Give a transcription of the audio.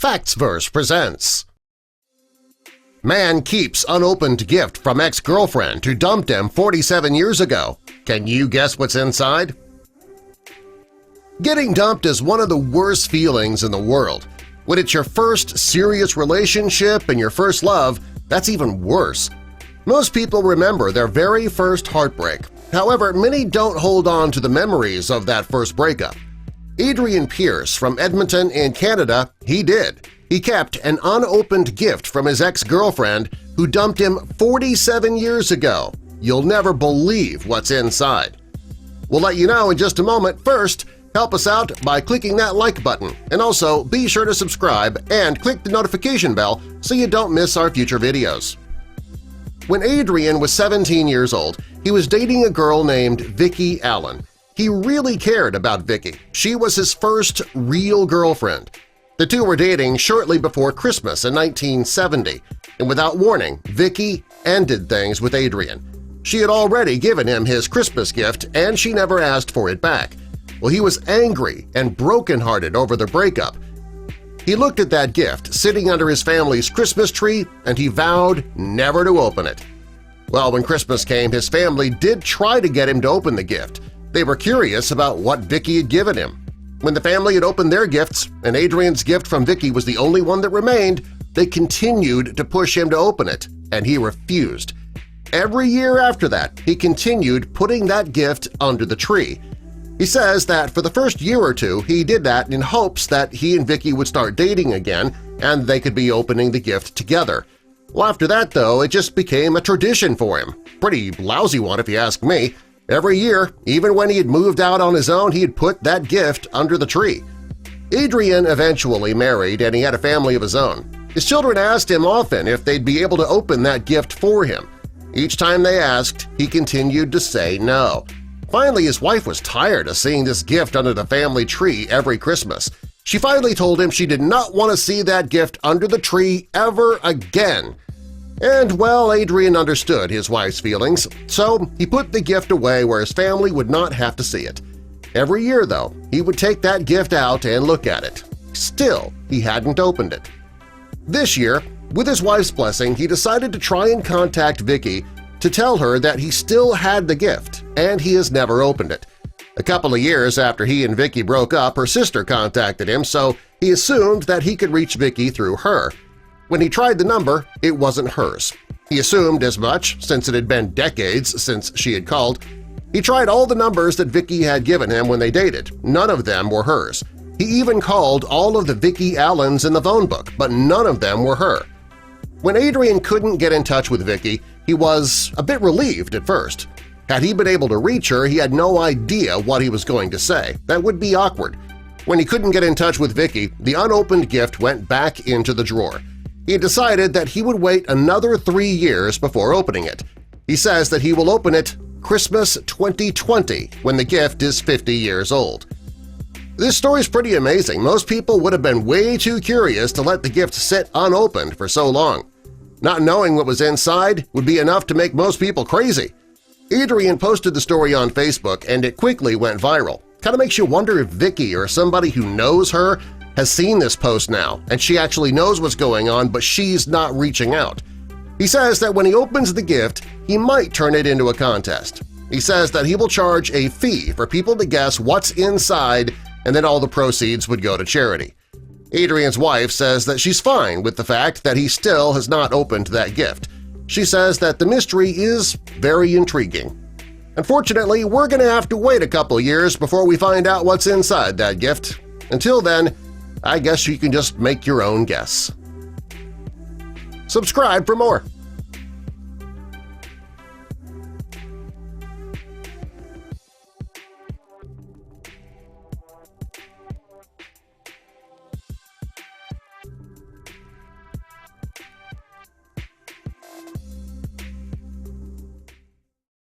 Factsverse presents Man keeps unopened gift from ex-girlfriend who dumped him 47 years ago. Can you guess what's inside? Getting dumped is one of the worst feelings in the world. When it's your first serious relationship and your first love, that's even worse. Most people remember their very first heartbreak. However, many don't hold on to the memories of that first breakup. Adrian Pierce from Edmonton in Canada, he did. He kept an unopened gift from his ex-girlfriend who dumped him 47 years ago. You'll never believe what's inside. We'll let you know in just a moment. First, help us out by clicking that like button, and also be sure to subscribe and click the notification bell so you don't miss our future videos. When Adrian was 17 years old, he was dating a girl named Vicki Allen. He really cared about Vicki. She was his first real girlfriend. The two were dating shortly before Christmas in 1970, and without warning, Vicki ended things with Adrian. She had already given him his Christmas gift, and she never asked for it back. Well, he was angry and brokenhearted over the breakup. He looked at that gift sitting under his family's Christmas tree, and he vowed never to open it. Well, when Christmas came, his family did try to get him to open the gift. They were curious about what Vicki had given him. When the family had opened their gifts and Adrian's gift from Vicki was the only one that remained, they continued to push him to open it, and he refused. Every year after that, he continued putting that gift under the tree. He says that for the first year or two he did that in hopes that he and Vicki would start dating again and they could be opening the gift together. Well, after that, though, it just became a tradition for him. Pretty lousy one if you ask me. Every year, even when he had moved out on his own, he had put that gift under the tree. Adrian eventually married and he had a family of his own. His children asked him often if they'd be able to open that gift for him. Each time they asked, he continued to say no. Finally, his wife was tired of seeing this gift under the family tree every Christmas. She finally told him she did not want to see that gift under the tree ever again. And, well, Adrian understood his wife's feelings, so he put the gift away where his family would not have to see it. Every year, though, he would take that gift out and look at it. Still, he hadn't opened it. This year, with his wife's blessing, he decided to try and contact Vicki to tell her that he still had the gift and he has never opened it. A couple of years after he and Vicki broke up, her sister contacted him, so he assumed that he could reach Vicki through her. When he tried the number, it wasn't hers. He assumed as much since it had been decades since she had called. He tried all the numbers that Vicki had given him when they dated. None of them were hers. He even called all of the Vicki Allens in the phone book, but none of them were her. When Adrian couldn't get in touch with Vicki, he was a bit relieved at first. Had he been able to reach her, he had no idea what he was going to say. That would be awkward. When he couldn't get in touch with Vicki, the unopened gift went back into the drawer. He decided that he would wait another 3 years before opening it. He says that he will open it Christmas 2020 when the gift is 50 years old. This story is pretty amazing. Most people would have been way too curious to let the gift sit unopened for so long. Not knowing what was inside would be enough to make most people crazy. Adrian posted the story on Facebook and it quickly went viral. Kind of makes you wonder if Vicki or somebody who knows her has seen this post now and she actually knows what's going on, but she's not reaching out. He says that when he opens the gift, he might turn it into a contest. He says that he will charge a fee for people to guess what's inside and then all the proceeds would go to charity. Adrian's wife says that she's fine with the fact that he still has not opened that gift. She says that the mystery is very intriguing. Unfortunately, we're going to have to wait a couple years before we find out what's inside that gift. Until then, I guess you can just make your own guess. Subscribe for more.